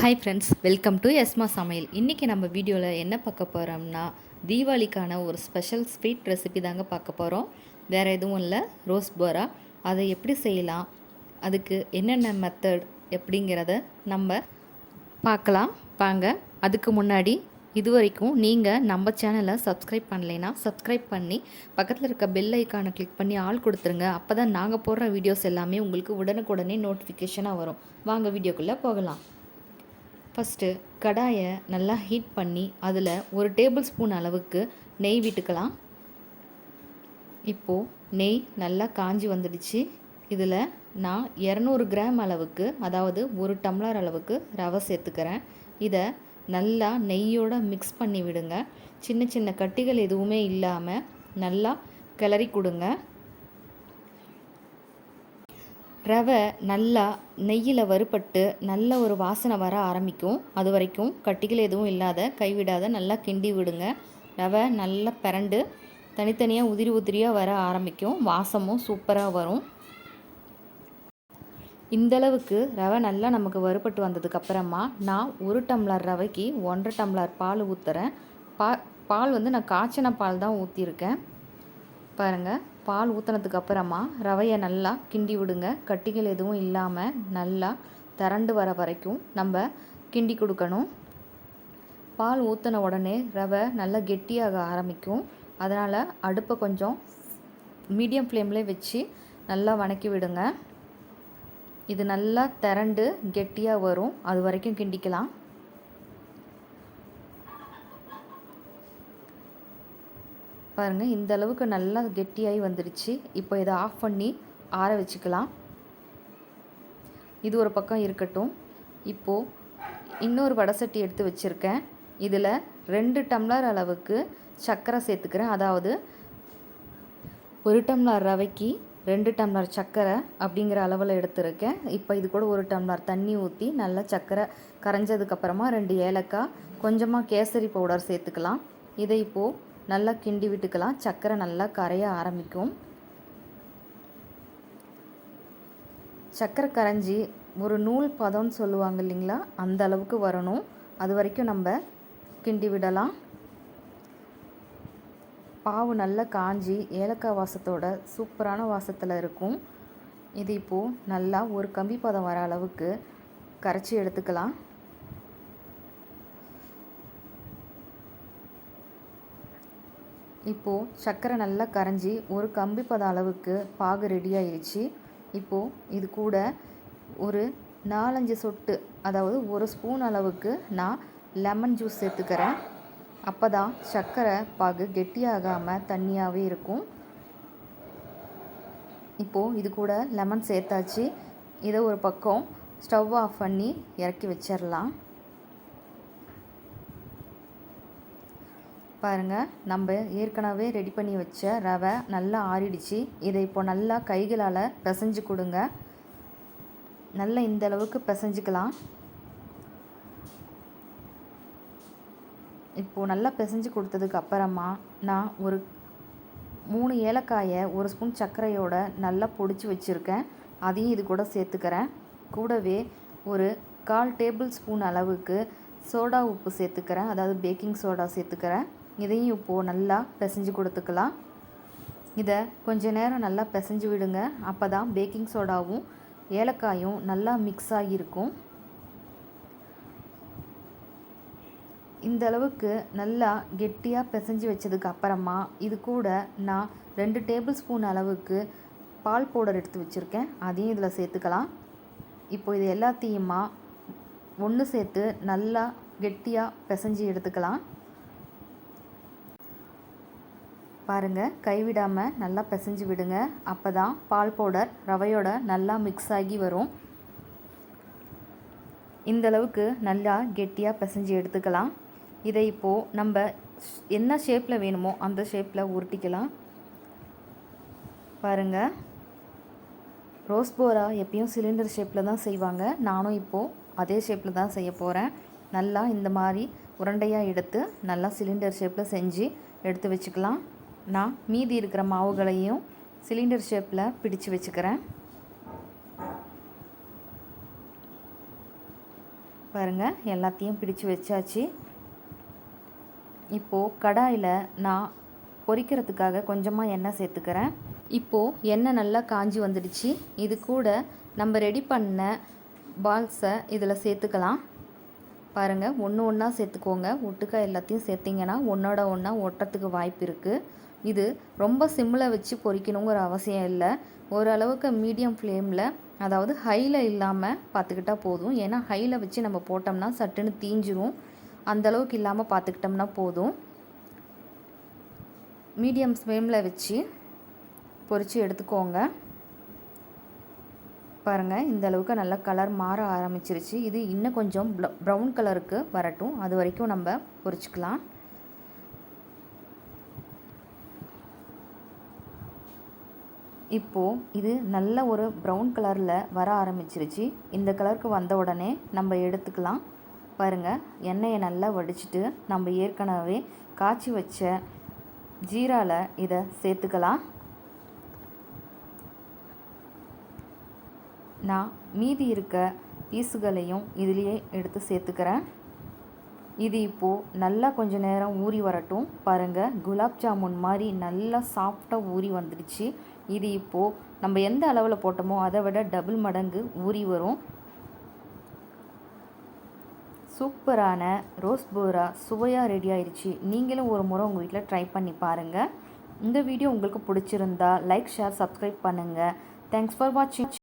Hi friends, welcome to எஸ்மா சமையல். இன்றைக்கி நம்ம வீடியோவில் என்ன பார்க்க போகிறோம்னா, தீபாவளிக்கான ஒரு ஸ்பெஷல் ஸ்வீட் ரெசிபி தாங்க பார்க்க போகிறோம். வேறு எதுவும் இல்லை, ரோஸ் போரா. அதை எப்படி செய்யலாம், அதுக்கு என்னென்ன மெத்தட் எப்படிங்கிறத நம்ம பார்க்கலாம் வாங்க. அதுக்கு முன்னாடி இது வரைக்கும் நீங்கள் நம்ம சேனலை சப்ஸ்கிரைப் பண்ணலைன்னா சப்ஸ்கிரைப் பண்ணி பக்கத்தில் இருக்க பெல் ஐக்கானை கிளிக் பண்ணி ஆள் கொடுத்துருங்க. அப்போ தான் நாங்கள் போடுற வீடியோஸ் எல்லாமே உங்களுக்கு உடனுக்குடனே நோட்டிஃபிகேஷனாக வரும். வாங்க வீடியோக்குள்ளே போகலாம். ஃபஸ்ட்டு கடாயை நல்லா ஹீட் பண்ணி அதில் ஒரு டேபிள் ஸ்பூன் அளவுக்கு நெய் விட்டுக்கலாம். இப்போது நெய் நல்லா காஞ்சி வந்துடுச்சு. இதில் நான் 200 கிராம் அளவுக்கு, அதாவது ஒரு டம்ளர் அளவுக்கு ரவை சேர்த்துக்கிறேன். இதை நல்லா நெய்யோடு மிக்ஸ் பண்ணி விடுங்க. சின்ன சின்ன கட்டிகள் எதுவுமே இல்லாமல் நல்லா கிளறி கொடுங்க. ரவை நல்லா நெய்யில் வறுபட்டு நல்ல ஒரு வாசனை வர ஆரம்பிக்கும். அது வரைக்கும் கட்டிகள் எதுவும் இல்லாத கைவிடாத நல்லா கிண்டி விடுங்க. ரவை நல்லா பிரண்டு தனித்தனியாக உதிரி உதிரியாக வர ஆரம்பிக்கும். வாசமும் சூப்பராக வரும். இந்தளவுக்கு ரவை நல்லா நமக்கு வறுபட்டு வந்ததுக்கப்புறமா நான் 1 டம்ளர் ரவைக்கு 1.5 டம்ளர் பால் ஊற்றுறேன். பால் வந்து நான் காய்ச்சின பால் தான் ஊற்றிருக்கேன். பாருங்கள், பால் ஊற்றினதுக்கு அப்புறமா ரவையை நல்லா கிண்டி விடுங்க. கட்டிகள் எதுவும் இல்லாமல் நல்லா திரண்டு வர வரைக்கும் நம்ம கிண்டி கொடுக்கணும். பால் ஊற்றின உடனே ரவை நல்லா கெட்டியாக ஆரம்பிக்கும். அதனால் அடுப்பை கொஞ்சம் மீடியம் ஃப்ளேம்லேயே வச்சு நல்லா வணக்கி விடுங்க. இது நல்லா திரண்டு கெட்டியாக வரும், அது வரைக்கும் கிண்டிக்கலாம். பாருங்கள், இந்த அளவுக்கு நல்லா கெட்டியாகி வந்துடுச்சு. இப்போ இதை ஆஃப் பண்ணி ஆற வச்சுக்கலாம். இது ஒரு பக்கம் இருக்கட்டும். இப்போது இன்னொரு வடை சட்டி எடுத்து வச்சுருக்கேன். இதில் 2 டம்ளர் அளவுக்கு சர்க்கரை சேர்த்துக்கிறேன். அதாவது 1 டம்ளர் ரவைக்கு 2 டம்ளர் சர்க்கரை அப்படிங்கிற அளவில் எடுத்துருக்கேன். இப்போ இது கூட 1 டம்ளர் தண்ணி ஊற்றி நல்லா சர்க்கரை கரைஞ்சதுக்கப்புறமா 2 ஏலக்காய், கொஞ்சமாக கேசரி பவுடர் சேர்த்துக்கலாம். இதை இப்போது நல்லா கிண்டி விட்டுக்கலாம். சர்க்கரை நல்லா கரைய ஆரம்பிக்கும். சர்க்கரை கரைஞ்சி ஒரு நூல் பதம்னு சொல்லுவாங்க இல்லைங்களா, அந்த அளவுக்கு வரணும். அது வரைக்கும் நம்ம கிண்டி விடலாம். பாவு நல்லா காஞ்சி ஏலக்காய் வாசத்தோட சூப்பரான வாசத்தில் இருக்கும். இது இப்போது நல்லா ஒரு கம்பி பதம் வர அளவுக்கு கரைச்சி எடுத்துக்கலாம். இப்போது சர்க்கரை நல்லா கரைஞ்சி ஒரு கம்பி பதம் அளவுக்கு பாகு ரெடி ஆயிடுச்சு. இப்போது இது கூட ஒரு 4-5 சொட்டு, அதாவது 1 ஸ்பூன் அளவுக்கு நான் லெமன் ஜூஸ் சேர்த்துக்கிறேன். அப்போ தான் சர்க்கரை பாகு கெட்டியாகாமல் தண்ணியாகவே இருக்கும். இப்போது இது கூட லெமன் சேர்த்தாச்சு. இதை ஒரு பக்கம் ஸ்டவ் ஆஃப் பண்ணி இறக்கி வச்சிடலாம். பாருங்கள், நம்ம ஏற்கனவே ரெடி பண்ணி வச்ச ரவை நல்லா ஆறிடுச்சு. இதை இப்போ நல்லா கைகளால் பிசைஞ்சு கொடுங்க. நல்லா இந்த அளவுக்கு பிசைஞ்சிக்கலாம். இப்போது நல்லா பிசைஞ்சு கொடுத்ததுக்கு அப்புறமா நான் ஒரு 3 ஏலக்காயை 1 ஸ்பூன் சர்க்கரையோடு நல்லா பொடிச்சு வச்சுருக்கேன். அதையும் இது கூட சேர்த்துக்கிறேன். கூடவே ஒரு 1/4 டேபிள் ஸ்பூன் அளவுக்கு சோடா உப்பு சேர்த்துக்கிறேன், அதாவது பேக்கிங் சோடா சேர்த்துக்கிறேன். இதையும் இப்போது நல்லா பிசைஞ்சு கொடுத்துக்கலாம். இதை கொஞ்ச நேரம் நல்லா பிசைஞ்சு விடுங்க. அப்போ தான் பேக்கிங் சோடாவும் ஏலக்காயும் நல்லா மிக்ஸ் ஆகியிருக்கும். இந்த அளவுக்கு நல்லா கெட்டியாக பிசைஞ்சு வச்சதுக்கு அப்புறமா இது கூட நான் 2 டேபிள் ஸ்பூன் அளவுக்கு பால் பவுடர் எடுத்து வச்சுருக்கேன். அதையும் இதில் சேர்த்துக்கலாம். இப்போ இது எல்லாத்தையுமா ஒன்று சேர்த்து நல்லா கெட்டியாக பிசைஞ்சு எடுத்துக்கலாம். பாருங்கள், கைவிடாமல் நல்லா பிசைஞ்சு விடுங்க. அப்போ தான் பால் பவுடர் ரவையோட நல்லா மிக்ஸ் ஆகி வரும். இந்தளவுக்கு நல்லா கெட்டியாக பிசைஞ்சு எடுத்துக்கலாம். இதை இப்போது நம்ம என்ன ஷேப்பில் வேணுமோ அந்த ஷேப்பில் உருட்டிக்கலாம். பாருங்கள், ரோஸ் போரா எப்பயும் சிலிண்டர் ஷேப்பில் தான் செய்வாங்க. நானும் இப்போது அதே ஷேப்பில் தான் செய்ய போகிறேன். நல்லா இந்த மாதிரி உருண்டையாக எடுத்து நல்லா சிலிண்டர் ஷேப்பில் செஞ்சு எடுத்து வச்சுக்கலாம். நான் மீதி இருக்கிற மாவுகளையும் சிலிண்டர் ஷேப்பில் பிடிச்சு வச்சுக்கிறேன். பாருங்கள், எல்லாத்தையும் பிடிச்சு வச்சாச்சு. இப்போது கடாயில் நான் பொரிக்கிறதுக்காக கொஞ்சமாக எண்ணெய் சேர்த்துக்கிறேன். இப்போது எண்ணெய் நல்லா காஞ்சி வந்துடுச்சு. இது கூட நம்ம ரெடி பண்ண பால்ஸை இதில் சேர்த்துக்கலாம். பாருங்கள், ஒன்று ஒன்றா சேர்த்துக்கோங்க. ஒட்டுக்கா எல்லாத்தையும் சேர்த்திங்கன்னா ஒன்றோட ஒன்றா ஒட்டுறதுக்கு வாய்ப்பு இருக்குது. இது ரொம்ப சிம்மில் வச்சு பொரிக்கணுங்கிற அவசியம் இல்லை. ஓரளவுக்கு மீடியம் ஃப்ளேமில், அதாவது ஹையில் இல்லாமல் பார்த்துக்கிட்டா போதும். ஏன்னா ஹையில் வச்சு நம்ம போட்டோம்னா சட்டுன்னு தீஞ்சிரும். அந்தளவுக்கு இல்லாமல் பார்த்துக்கிட்டோம்னா போதும். மீடியம் ஃப்ளேமில் வச்சு பொரித்து எடுத்துக்கோங்க. பாருங்கள், இந்த அளவுக்கு நல்லா கலர் மாற ஆரம்பிச்சிருச்சு. இது இன்னும் கொஞ்சம் ப்ரௌன் கலருக்கு வரட்டும். அது வரைக்கும் நம்ம பொரிச்சுக்கலாம். இப்போது இது நல்ல ஒரு ப்ரௌன் கலரில் வர ஆரம்பிச்சிருச்சு. இந்த கலருக்கு வந்த உடனே நம்ம எடுத்துக்கலாம். பாருங்கள், எண்ணெயை நல்லா வடிச்சிட்டு நம்ம ஏற்கனவே காய்ச்சி வச்ச ஜீராவில் இதை சேர்த்துக்கலாம். நான் மீதி இருக்க பீஸுகளையும் இதிலேயே எடுத்து சேர்த்துக்கிறேன். இது இப்போது நல்லா கொஞ்சம் நேரம் ஊறி வரட்டும். பாருங்கள், குலாப் ஜாமுன் மாதிரி நல்லா சாஃப்டாக ஊறி வந்துடுச்சு. இது இப்போது நம்ம எந்த அளவில் போட்டோமோ அதை விட டபுள் மடங்கு ஊறி வரும். சூப்பரான ரோஸ் போரா சுவையாக ரெடி ஆயிடுச்சு. நீங்களும் ஒரு முறை உங்கள் வீட்டில் ட்ரை பண்ணி பாருங்கள். இந்த வீடியோ உங்களுக்கு பிடிச்சிருந்தா லைக், ஷேர், சப்ஸ்கிரைப் பண்ணுங்கள். தேங்க்ஸ் ஃபார் வாட்சிங்.